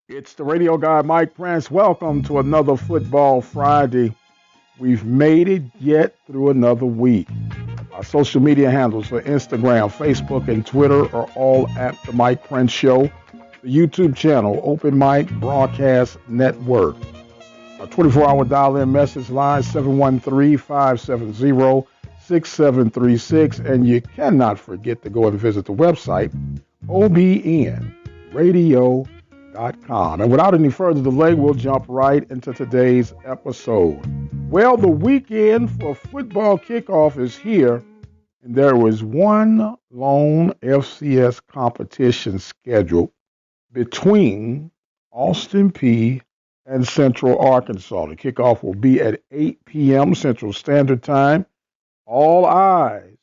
It's the radio guy, Mike Prince. Welcome to another Football Friday. We've made it yet through another week. Our social media handles for Instagram, Facebook, and Twitter are all at The Mike Prince Show. The YouTube channel, Open Mic Broadcast Network. Our 24-hour dial-in message line, 713-570-6736. And you cannot forget to go and visit the website, obnradio.com. And without any further delay, we'll jump right into today's episode. Well, the weekend for football kickoff is here, and there was one lone FCS competition scheduled between Austin Peay and Central Arkansas. The kickoff will be at 8 p.m. Central Standard Time. All eyes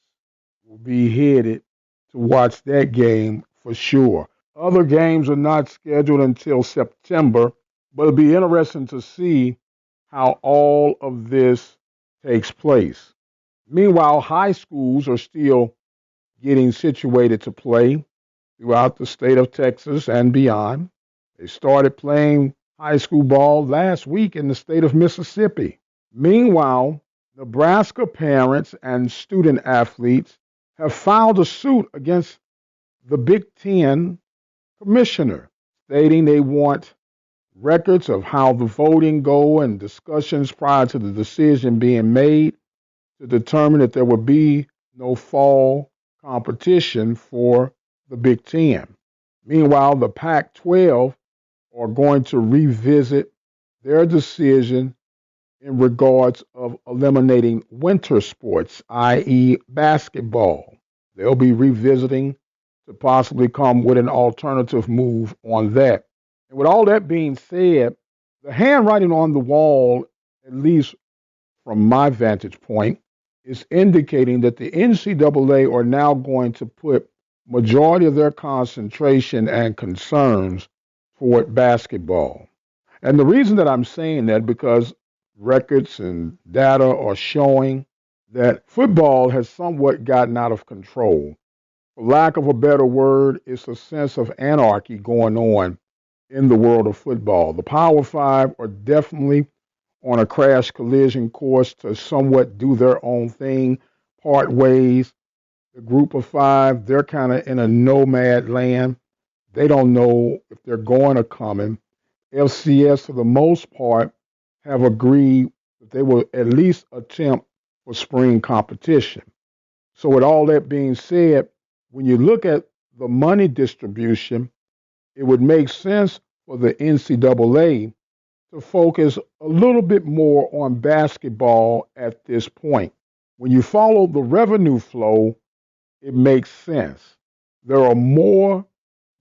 will be headed to watch that game for sure. Other games are not scheduled until September, but it'll be interesting to see how all of this takes place. Meanwhile, high schools are still getting situated to play throughout the state of Texas and beyond. They started playing high school ball last week in the state of Mississippi. Meanwhile, Nebraska parents and student athletes have filed a suit against the Big Ten commissioner, stating they want records of how the voting go and discussions prior to the decision being made to determine that there would be no fall competition for the Big Ten. Meanwhile, the Pac-12 are going to revisit their decision in regards of eliminating winter sports, i.e. basketball. They'll be revisiting to possibly come with an alternative move on that. And with all that being said, the handwriting on the wall, at least from my vantage point, is indicating that the NCAA are now going to put majority of their concentration and concerns toward basketball. And the reason that I'm saying that because records and data are showing that football has somewhat gotten out of control. For lack of a better word, it's a sense of anarchy going on in the world of football. The Power Five are definitely on a crash collision course to somewhat do their own thing, part ways. The group of five, they're kind of in a nomad land. They don't know if they're going or coming. FCS, for the most part, have agreed that they will at least attempt for spring competition. So, with all that being said, when you look at the money distribution, it would make sense for the NCAA to focus a little bit more on basketball at this point. When you follow the revenue flow, it makes sense. There are more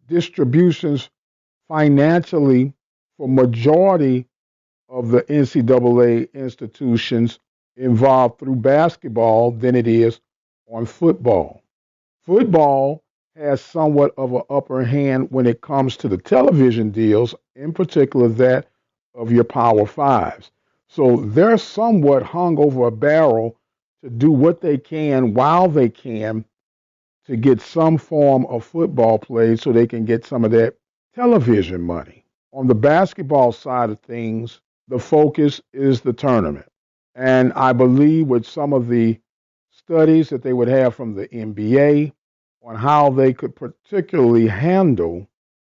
distributions financially for majority of the NCAA institutions involved through basketball than it is on football. Football has somewhat of an upper hand when it comes to the television deals, in particular that of your Power Fives. So they're somewhat hung over a barrel to do what they can while they can to get some form of football played so they can get some of that television money. On the basketball side of things, the focus is the tournament. And I believe with some of the studies that they would have from the NBA on how they could particularly handle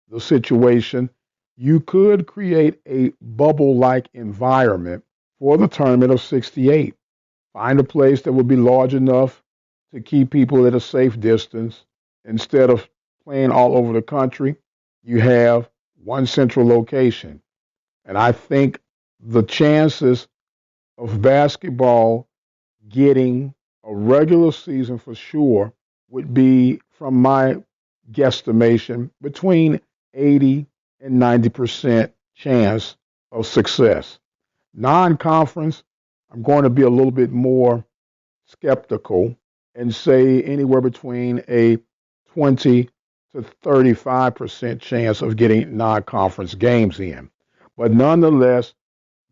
the situation, you could create a bubble like environment for the tournament of 68. Find a place that would be large enough to keep people at a safe distance. Instead of playing all over the country, you have one central location. And I think the chances of basketball getting a regular season for sure would be, from my guesstimation, between 80 and 90% chance of success. Non-conference, I'm going to be a little bit more skeptical and say anywhere between a 20 to 35% chance of getting non-conference games in. But nonetheless,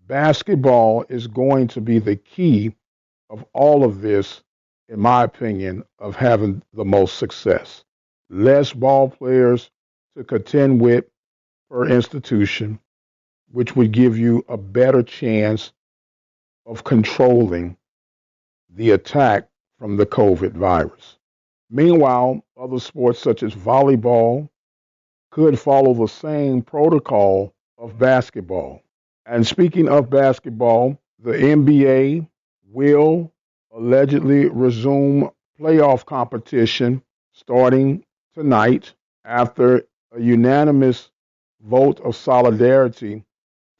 basketball is going to be the key of all of this, in my opinion, of having the most success. Less ball players to contend with, per institution, which would give you a better chance of controlling the attack from the COVID virus. Meanwhile, other sports such as volleyball could follow the same protocol of basketball. And speaking of basketball, the NBA will allegedly resume playoff competition starting tonight after a unanimous vote of solidarity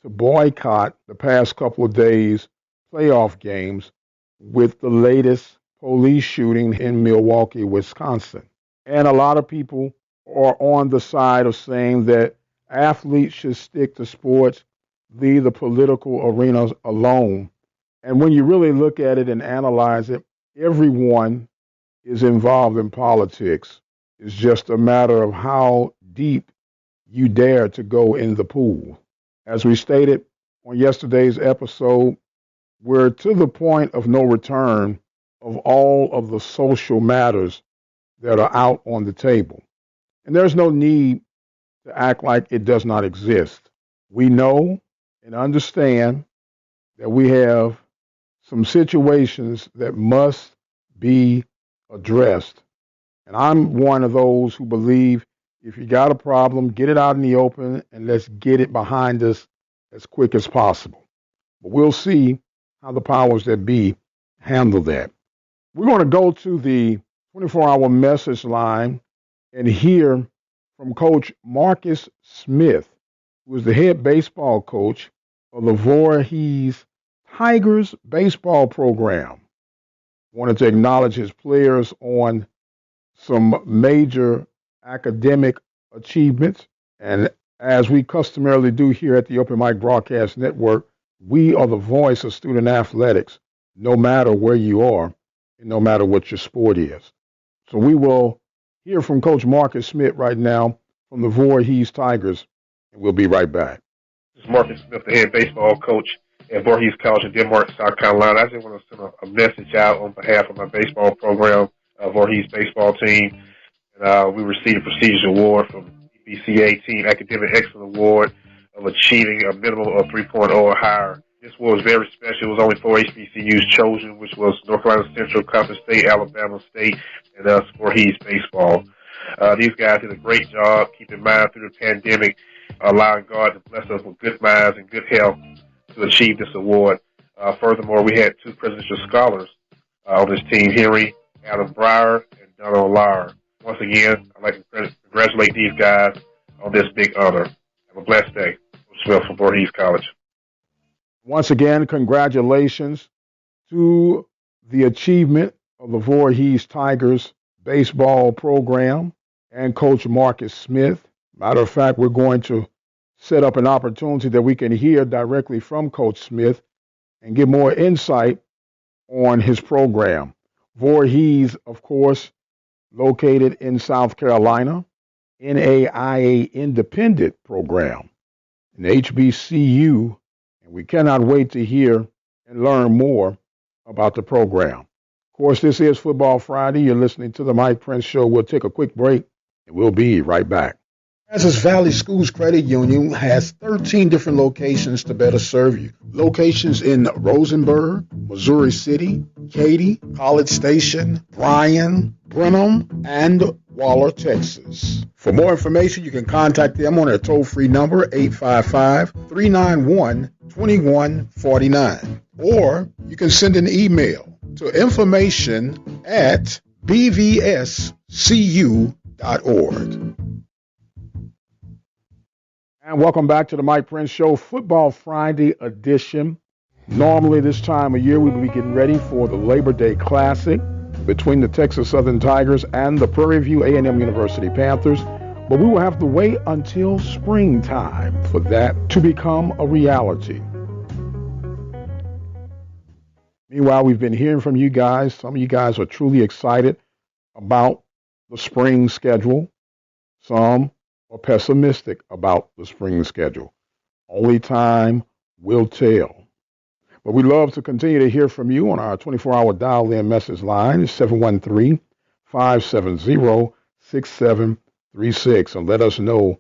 to boycott the past couple of days playoff games with the latest police shooting in Milwaukee, Wisconsin. And a lot of people are on the side of saying that athletes should stick to sports, leave the political arena alone. And when you really look at it and analyze it, everyone is involved in politics. It's just a matter of how deep you dare to go in the pool. As we stated on yesterday's episode, we're to the point of no return of all of the social matters that are out on the table. And there's no need to act like it does not exist. We know and understand that we have some situations that must be addressed. And I'm one of those who believe if you got a problem, get it out in the open and let's get it behind us as quick as possible. But we'll see how the powers that be handle that. We're going to go to the 24-hour message line and hear from Coach Marcus Smith, who is the head baseball coach of the Voorhees Tigers baseball program. Wanted to acknowledge his players on some major academic achievements. And as we customarily do here at the Open Mic Broadcast Network, we are the voice of student athletics, no matter where you are and no matter what your sport is. So we will hear from Coach Marcus Smith right now from the Voorhees Tigers, and we'll be right back. This is Marcus Smith, the head baseball coach at Voorhees College in Denmark, South Carolina. I just want to send a message out on behalf of my baseball program, Voorhees baseball team. And, we received a prestigious award from BCA Team Academic Excellence Award of achieving a minimum of 3.0 or higher. This award was very special. It was only 4 HBCUs chosen, which was North Carolina Central, Compton State, Alabama State, and us, Voorhees baseball. These guys did a great job. Keep in mind, through the pandemic, allowing God to bless us with good minds and good health to achieve this award. Furthermore, we had 2 presidential scholars on this team, Henry Adam Breyer and Donald Lauer. Once again, I'd like to congratulate these guys on this big honor. Have a blessed day. Coach Smith from Voorhees College. Once again, congratulations to the achievement of the Voorhees Tigers baseball program and Coach Marcus Smith. Matter of fact, we're going to set up an opportunity that we can hear directly from Coach Smith and get more insight on his program. Voorhees, of course, located in South Carolina, NAIA independent program, an HBCU, and we cannot wait to hear and learn more about the program. Of course, this is Football Friday. You're listening to the Mike Prince Show. We'll take a quick break, and we'll be right back. Kansas Valley Schools Credit Union has 13 different locations to better serve you. Locations in Rosenberg, Missouri City, Katy, College Station, Bryan, Brenham, and Waller, Texas. For more information, you can contact them on their toll-free number, 855-391-2149. Or you can send an email to information@bvscu.org. And welcome back to the Mike Prince Show, Football Friday edition. Normally this time of year we would be getting ready for the Labor Day Classic between the Texas Southern Tigers and the Prairie View A&M University Panthers. But we will have to wait until springtime for that to become a reality. Meanwhile, we've been hearing from you guys. Some of you guys are truly excited about the spring schedule. Some are pessimistic about the spring schedule. Only time will tell. But we'd love to continue to hear from you on our 24-hour dial-in message line, 713-570-6736, and let us know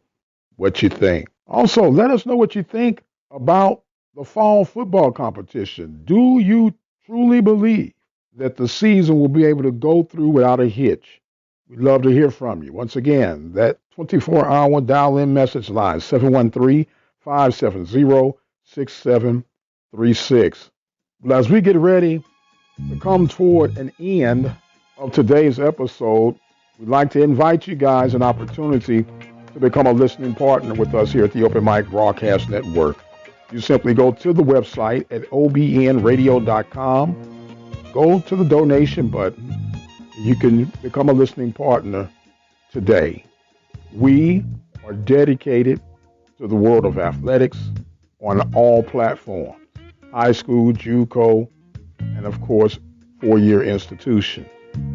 what you think. Also, let us know what you think about the fall football competition. Do you truly believe that the season will be able to go through without a hitch? We'd love to hear from you. Once again, that 24-hour dial-in message line, 713-570-6736. Well, as we get ready to come toward an end of today's episode, we'd like to invite you guys an opportunity to become a listening partner with us here at the Open Mic Broadcast Network. You simply go to the website at obnradio.com, go to the donation button. You can become a listening partner today. We are dedicated to the world of athletics on all platforms, high school, JUCO, and of course, four-year institution.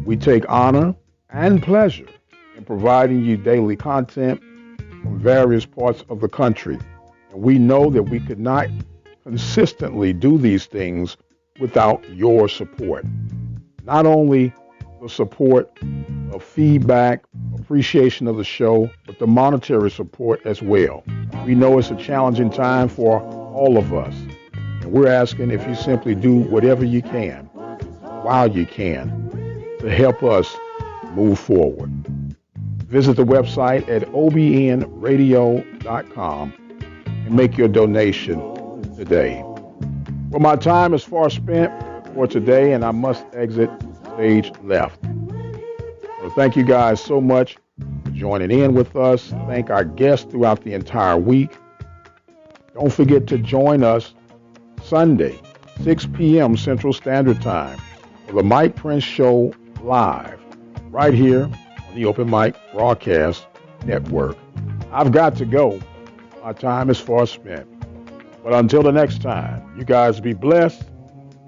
We take honor and pleasure in providing you daily content from various parts of the country. And we know that we could not consistently do these things without your support. Not only the support of feedback, appreciation of the show, but the monetary support as well. We know it's a challenging time for all of us. And we're asking if you simply do whatever you can, while you can, to help us move forward. Visit the website at obnradio.com and make your donation today. Well, my time is far spent for today, and I must exit stage left. Well, thank you guys so much for joining in with us. Thank our guests throughout the entire week. Don't forget to join us Sunday, 6 p.m. Central Standard Time for the Mike Prince Show live, right here on the Open Mic Broadcast Network. I've got to go. My time is far spent. But until the next time, you guys be blessed.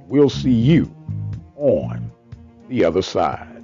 We'll see you on the other side.